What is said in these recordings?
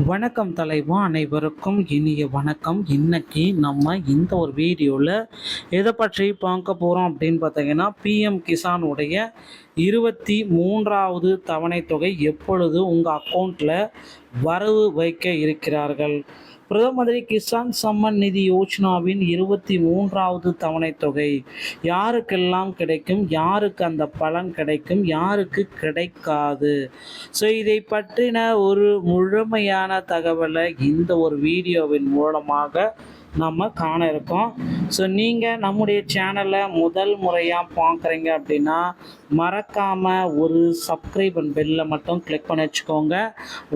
வணக்கம் தலைவா, அனைவருக்கும் இனிய வணக்கம். இன்னைக்கு நம்ம இந்த ஒரு வீடியோவில் எதை பற்றி பார்க்க போகிறோம் அப்படின்னு பார்த்தீங்கன்னா, பிஎம் கிசான் உடைய 23வது தவணை தொகை எப்பொழுது உங்கள் அக்கௌண்ட்டில் வரவு வைக்க இருக்கிறார்கள். பிரதம மந்திரி கிசான் சம்மன் நிதி யோஜனாவின் 23வது தவணை தொகை யாருக்கெல்லாம் கிடைக்கும், யாருக்கு அந்த பலன் கிடைக்கும், யாருக்கு கிடைக்காது. ஸோ இதை பற்றின ஒரு முழுமையான தகவலை இந்த ஒரு வீடியோவின் மூலமாக நம்ம காண இருக்கோம். ஸோ நீங்கள் நம்முடைய சேனலை முதல் முறையாக பார்க்குறீங்க அப்படின்னா மறக்காமல் ஒரு சப்ஸ்கிரைப் அண்ட் பெல்லை மட்டும் கிளிக் பண்ணி வச்சுக்கோங்க.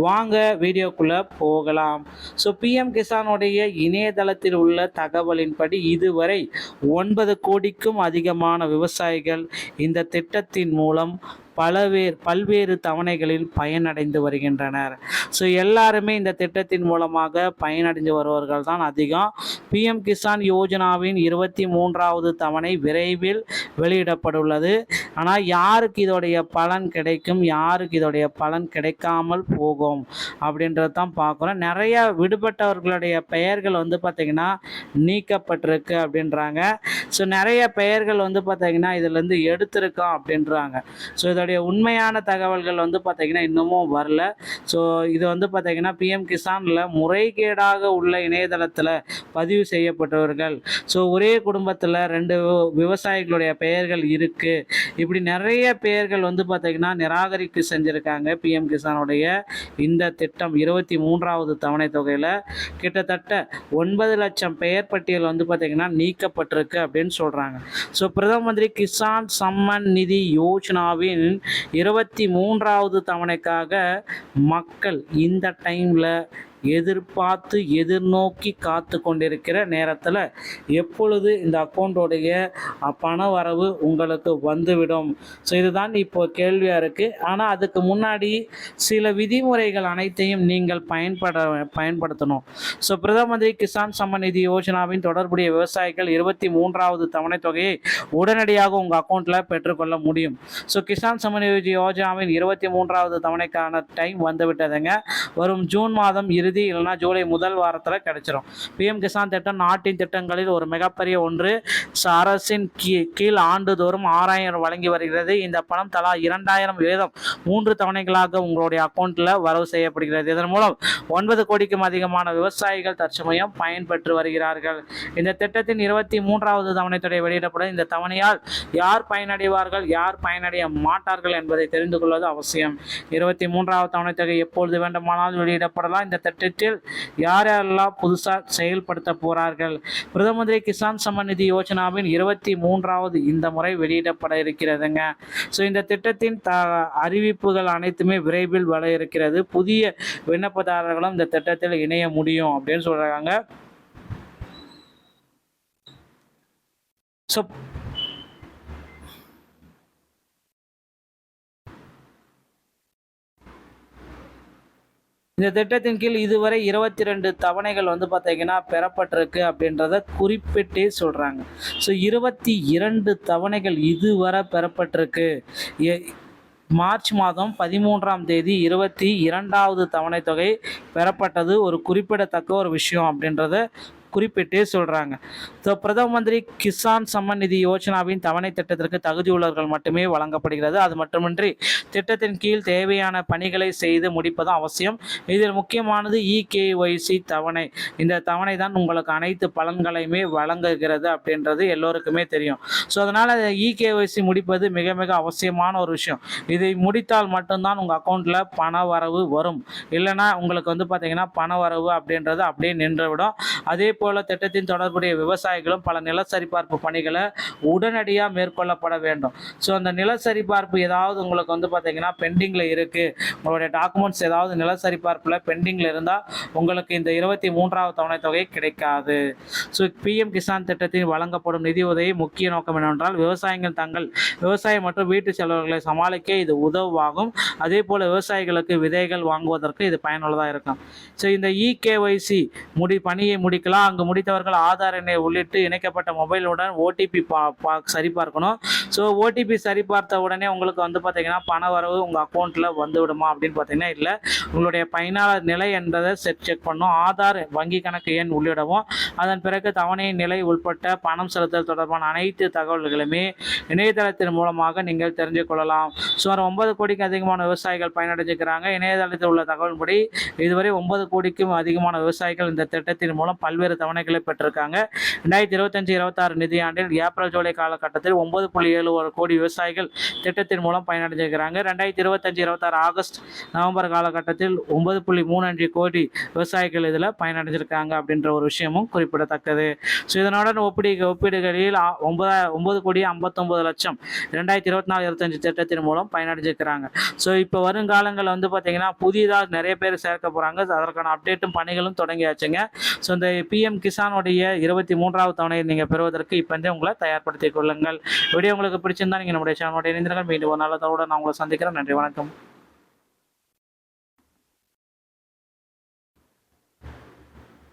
வாங்க வீடியோக்குள்ளே போகலாம். ஸோ பிஎம் கிசானுடைய இணையதளத்தில் உள்ள தகவலின்படி இதுவரை 9 கோடிக்கும் அதிகமான விவசாயிகள் இந்த திட்டத்தின் மூலம் பல்வேறு தவணைகளில் பயனடைந்து வருகின்றனர். ஸோ எல்லாருமே இந்த திட்டத்தின் மூலமாக பயனடைந்து வருவர்கள் தான் அதிகம். பிஎம் கிசான் யோஜனாவின் 23வது தவணை விரைவில் வெளியிடப்பட்டுள்ளது. ஆனால் யாருக்கு இதோடைய பலன் கிடைக்கும், யாருக்கு இதோடைய பலன் கிடைக்காமல் போகும் அப்படின்றது தான் பார்க்குறோம். நிறைய விடுபட்டவர்களுடைய பெயர்கள் பார்த்திங்கன்னா நீக்கப்பட்டிருக்கு அப்படின்றாங்க. ஸோ நிறைய பெயர்கள் பார்த்திங்கன்னா இதிலேருந்து எடுத்திருக்கோம் அப்படின்றாங்க. ஸோ இதோடைய உண்மையான தகவல்கள் பார்த்திங்கன்னா இன்னமும் வரல. ஸோ இது பார்த்திங்கன்னா பிஎம் கிசானில் முறைகேடாக உள்ள இணையதளத்தில் பதிவு செய்யப்பட்டவர்கள், ஸோ ஒரே குடும்பத்தில் 2 விவசாயிகளுடைய பெயர்கள் இருக்குது, இப்படி நிறைய பெயர்கள் பார்த்திங்கன்னா நிராகரிப்பு செஞ்சுருக்காங்க. பிஎம் கிசானுடைய இந்த திட்டம் 23வது தவணை தொகையில் கிட்டத்தட்ட 9 லட்சம் பெயர் பட்டியல் பார்த்திங்கன்னா நீக்கப்பட்டிருக்கு அப்படின்னு சொல்கிறாங்க. ஸோ பிரதம மந்திரி கிசான் சம்மன் நிதி யோஜனாவின் 23வது தவணைக்காக மக்கள் இந்த டைமில் எதிர்நோக்கி காத்து கொண்டிருக்கிற நேரத்தில் எப்பொழுது இந்த அக்கௌண்ட்டோடைய பண வரவு உங்களுக்கு வந்துவிடும். ஸோ இதுதான் இப்போ கேள்வியாக இருக்குது. ஆனால் அதுக்கு முன்னாடி சில விதிமுறைகள் அனைத்தையும் நீங்கள் பயன்படுத்தணும். ஸோ பிரதம மந்திரி கிசான் சம்மன் நிதி யோஜனாவின் தொடர்புடைய விவசாயிகள் 23வது தவணை தொகையை உடனடியாக உங்கள் அக்கௌண்ட்டில் பெற்றுக்கொள்ள முடியும். ஸோ கிசான் சம்மன் நிதி யோஜனாவின் 23வது தவணைக்கான டைம் வந்துவிட்டதுங்க. வரும் ஜூன் மாதம் இல்லைனா ஜூலை முதல் வாரத்தில் கிடைச்சிடும். பிஎம் கிசான் திட்டம் நாட்டின் திட்டங்களில் ஒரு மிகப்பெரிய ஒன்று. அரசின் கீழ் ஆண்டுதோறும் 6000 வழங்கி வருகிறது. இந்த பணம் தலா 2000 வீதம் 3 தவணைகளாக உங்களுடைய அக்கௌண்ட்டில் வரவு செய்யப்படுகிறது. இதன் மூலம் 9 கோடிக்கும் அதிகமான விவசாயிகள் தற்சமயம் பயன்பெற்று வருகிறார்கள். இந்த திட்டத்தின் 23வது தவணை தொகை வெளியிடப்படும். இந்த தவணையால் யார் பயனடைவார்கள், யார் பயனடைய மாட்டார்கள் என்பதை தெரிந்து கொள்வது அவசியம். 23வது தவணை தொகை எப்பொழுது வேண்டுமானால் வெளியிடப்படலாம். இந்த திட்டத்தில் யாரெல்லாம் புதுசாக செயல்படுத்த போறார்கள். பிரதம மந்திரி கிசான் சம்மன் நிதி யோஜனாவின் 23வது இந்த முறை வெளியிடப்பட இருக்கிறதுங்க. ஸோ இந்த திட்டத்தின் அறிவிப்புகள் அனைத்துமே விரைவில் வர இருக்கிறது. புதிய விண்ணப்பதாரர்களும் இந்த திட்டத்தில் இணைய முடியும் அப்படின்னு சொல்றாங்க. ஸோ இந்த திட்டத்தின் கீழ் இதுவரை 22 தவணைகள் பார்த்தீங்கன்னா பெறப்பட்டிருக்கு அப்படின்றத குறிப்பிட்டே சொல்கிறாங்க. ஸோ 22 தவணைகள் இதுவரை பெறப்பட்டிருக்கு. மார்ச் மாதம் 13ஆம் தேதி 22வது தவணை தொகை பெறப்பட்டது ஒரு குறிப்பிடத்தக்க ஒரு விஷயம் அப்படின்றத குறிப்பிட்டே சொல்கிறாங்க. ஸோ பிரதம மந்திரி கிசான் சம்மன் நிதி யோஜனாவின் தவணை திட்டத்திற்கு தகுதியுள்ளவர்கள் மட்டுமே வழங்கப்படுகிறது. அது மட்டுமின்றி திட்டத்தின் கீழ் தேவையான பணிகளை செய்து முடிப்பதும் அவசியம். இதில் முக்கியமானது இகேஒய்சி தவணை. இந்த தவணை தான் உங்களுக்கு அனைத்து பலன்களையுமே வழங்குகிறது அப்படின்றது எல்லோருக்குமே தெரியும். ஸோ அதனால் இகேஒய்சி முடிப்பது மிக மிக அவசியமான ஒரு விஷயம். இதை முடித்தால் மட்டும்தான் உங்கள் அக்கௌண்ட்டில் பண வரவு வரும். இல்லைனா உங்களுக்கு பார்த்தீங்கன்னா பண வரவு அப்படின்றது அப்படியே நின்றுவிடும். அதே போல திட்டத்தின் தொடர்புடைய விவசாயிகளும் பல நில சரிபார்ப்பு பணிகளை உடனடியாக மேற்கொள்ளப்பட வேண்டும். ஸோ அந்த நில சரிபார்ப்பு ஏதாவது உங்களுக்கு பார்த்தீங்கன்னா பெண்டிங்கில் இருக்குது, உங்களுடைய டாக்குமெண்ட்ஸ் ஏதாவது நில சரிபார்ப்பில் பெண்டிங்கில் இருந்தால் உங்களுக்கு இந்த 23வது தவணை தொகை கிடைக்காது. ஸோ பிஎம் கிசான் திட்டத்தில் வழங்கப்படும் நிதி உதவி முக்கிய நோக்கம் என்னவென்றால் விவசாயிகள் தங்கள் விவசாயம் மற்றும் வீட்டு செலவுகளை சமாளிக்க இது உதவுவாகும். அதே போல் விவசாயிகளுக்கு விதைகள் வாங்குவதற்கு இது பயனுள்ளதாக இருக்கும். ஸோ இந்த இகேஒய்சி பணியை முடிக்கலாம். 14 முடித்தவர்கள் ஆதார் எண்ணை உள்ளிட்டு இணைக்கப்பட்ட மொபைலுடன் ஓடிபி சரிபார்க்கணும். ஸோ ஓடிபி சரிபார்த்த உடனே உங்களுக்கு வந்து பார்த்தீங்கன்னா பண வரவு உங்கள் அக்கௌண்ட்டில் வந்து விடுமா அப்படின்னு பார்த்தீங்கன்னா இல்லை. உங்களுடைய பயனாளர் நிலை என்பதை செக் பண்ணும். ஆதார், வங்கி கணக்கு எண் உள்ளிடவும். அதன் பிறகு தவணையின் நிலை உட்பட்ட பணம் செலுத்தல் தொடர்பான அனைத்து தகவல்களுமே இணையதளத்தின் மூலமாக நீங்கள் தெரிஞ்சு கொள்ளலாம். சுமார் 9 கோடிக்கு அதிகமான விவசாயிகள் பயனடைஞ்சிருக்கிறாங்க. இணையதளத்தில் உள்ள தகவல்படி இதுவரை 9 கோடிக்கும் அதிகமான விவசாயிகள் இந்த திட்டத்தின் மூலம் பல்வேறு தவணைகளை பெற்றிருக்காங்க. 2025-26 நிதியாண்டில் ஏப்ரல் ஜூலை காலகட்டத்தில் 9.71 கோடி விவசாயிகள் திட்டத்தின் மூலம் பயனடைஞ்சிருக்கிறாங்க. 2025-26 ஆகஸ்ட் நவம்பர் காலகட்டத்தில் 9.35 கோடி விவசாயிகள் இதில் பயனடைஞ்சிருக்காங்க அப்படின்ற ஒரு விஷயமும் குறிப்பிடத்தக்கது. ஸோ இதனுடன் ஒப்பீடுகளில் 9 கோடி 59 லட்சம் 2024-25 திட்டத்தின் மூலம் பயனடைஞ்சிருக்கிறாங்க. ஸோ இப்போ வருங்காலங்களில் வந்து பார்த்தீங்கன்னா புதிதாக நிறைய பேர் சேர்க்க போகிறாங்க. அதற்கான அப்டேட்டும் பணிகளும் தொடங்கியாச்சுங்க. ஸோ இந்த பிஎம் கிசானுடைய 23வது தவணையை நீங்கள் பெறுவதற்கு இப்போ உங்களை தயார்படுத்திக் கொள்ளுங்கள். வீடியோ உங்களுக்கு பிடிச்சிருந்தா நீங்கள் நம்முடைய சேனலோட இணைந்திருங்கள். மீண்டும் ஒரு நல்ல தகவலுடன் நான் உங்களை சந்திக்கிறேன். நன்றி, வணக்கம்.